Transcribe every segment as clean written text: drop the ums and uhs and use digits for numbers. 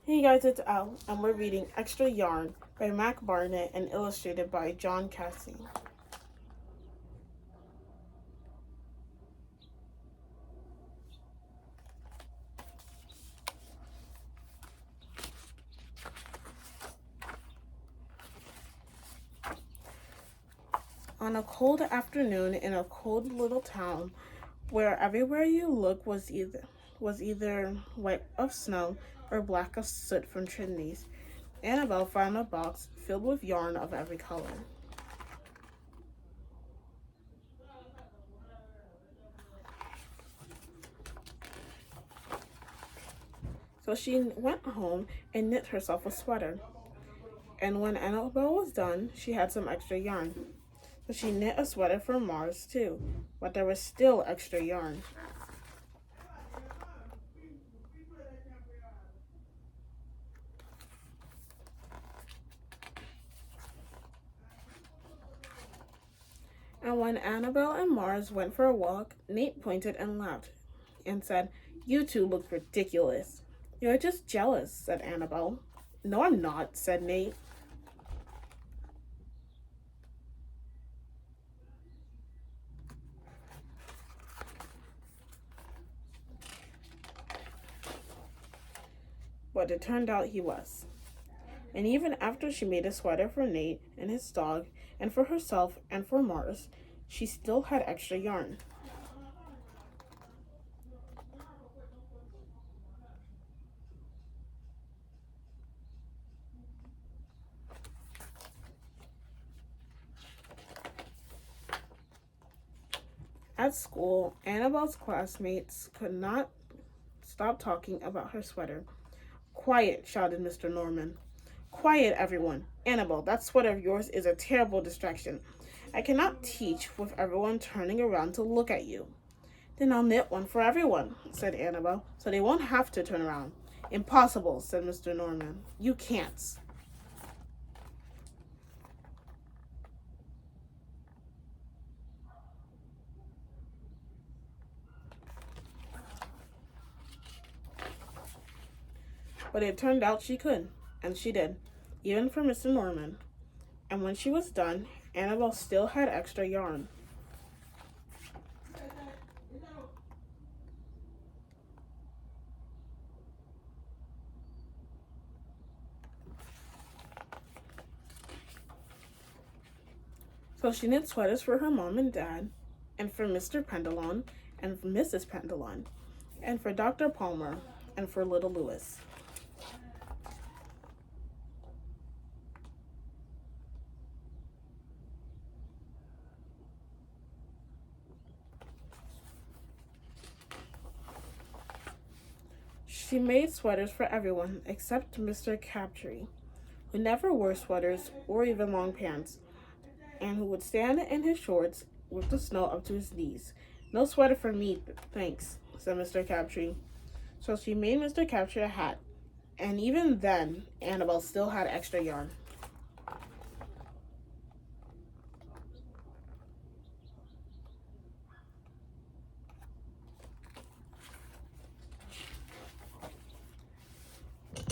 Hey guys, it's Elle, and we're reading Extra Yarn by Mac Barnett and illustrated by John Cassie. On a cold afternoon in a cold little town, where everywhere you look was either white of snow or black of soot from chimneys, Annabelle found a box filled with yarn of every color. So she went home and knit herself a sweater. And when Annabelle was done, she had some extra yarn. So she knit a sweater for Mars too, but there was still extra yarn. And when Annabelle and Mars went for a walk, Nate pointed and laughed and said, "You two look ridiculous." "You're just jealous," said Annabelle. "No, I'm not," said Nate. But it turned out he was. And even after she made a sweater for Nate and his dog, and for herself and for Mars, she still had extra yarn. At school, Annabelle's classmates could not stop talking about her sweater. "Quiet," shouted Mr. Norman. "Quiet, everyone. Annabelle, that sweater of yours is a terrible distraction. I cannot teach with everyone turning around to look at you." "Then I'll knit one for everyone," said Annabelle, "so they won't have to turn around." "Impossible," said Mr. Norman. "You can't." But it turned out she could, and she did, even for Mr. Norman. And when she was done, Annabelle still had extra yarn. So she knit sweaters for her mom and dad, and for Mr. Pendleton, and for Mrs. Pendleton, and for Dr. Palmer, and for little Louis. She made sweaters for everyone except Mr. Crabtree, who never wore sweaters or even long pants, and who would stand in his shorts with the snow up to his knees. "No sweater for me, thanks," said Mr. Crabtree. So she made Mr. Crabtree a hat, and even then, Annabelle still had extra yarn.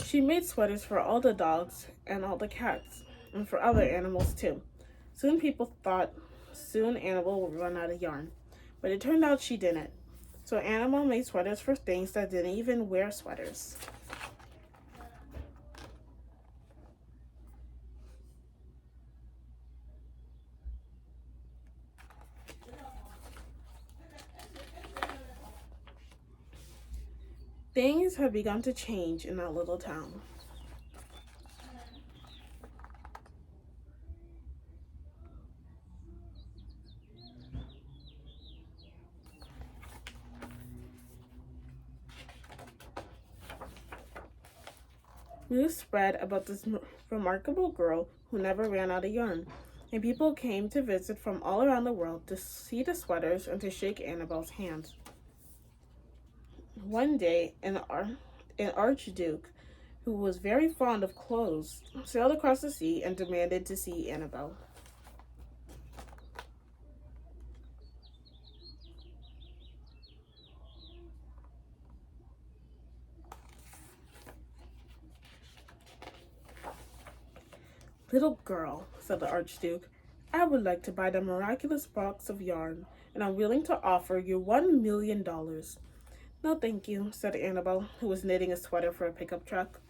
She made sweaters for all the dogs and all the cats, and for other animals too. Soon Annabelle would run out of yarn, but it turned out she didn't. So Annabelle made sweaters for things that didn't even wear sweaters. Things had begun to change in that little town. News spread about this remarkable girl who never ran out of yarn, and people came to visit from all around the world to see the sweaters and to shake Annabelle's hand. One day, an archduke, who was very fond of clothes, sailed across the sea and demanded to see Annabelle. Little girl, said the Archduke, I would like to buy the miraculous box of yarn, and I'm willing to offer you $1 million. No, thank you, said Annabel, who was knitting a sweater for a pickup truck.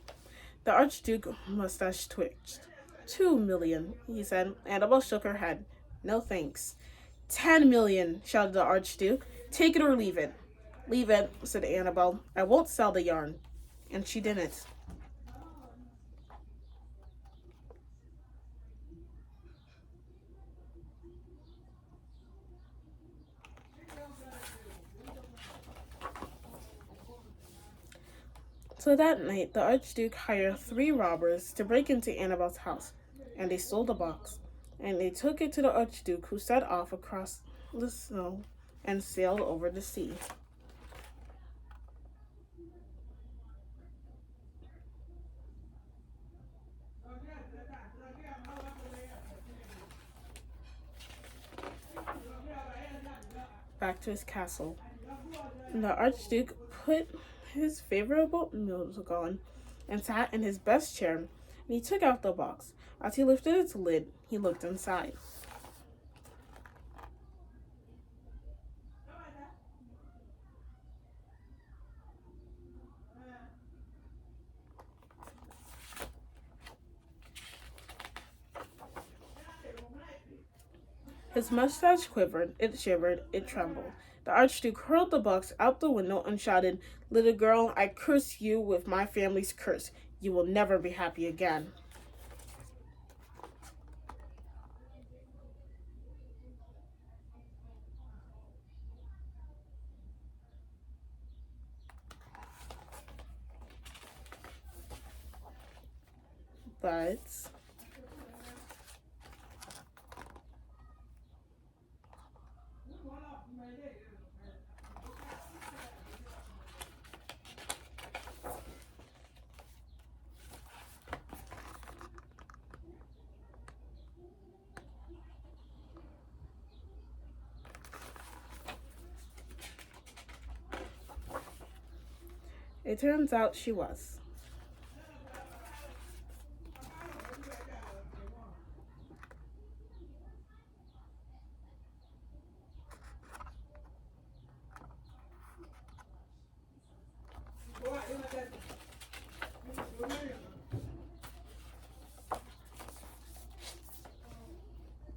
The Archduke's mustache twitched. 2 million, he said. Annabel shook her head. No thanks. 10 million, shouted the Archduke. Take it or leave it. Leave it, said Annabel. I won't sell the yarn. And she didn't. So that night, the Archduke hired 3 robbers to break into Annabel's house, and they stole the box. And they took it to the Archduke, who set off across the snow and sailed over the sea. Back to his castle. And the Archduke put his favorable music on and sat in his best chair, and he took out the box. As he lifted its lid, he looked inside. His mustache quivered, it shivered, it trembled. The Archduke hurled the box out the window and shouted, Little girl, I curse you with my family's curse. You will never be happy again. But it turns out she was.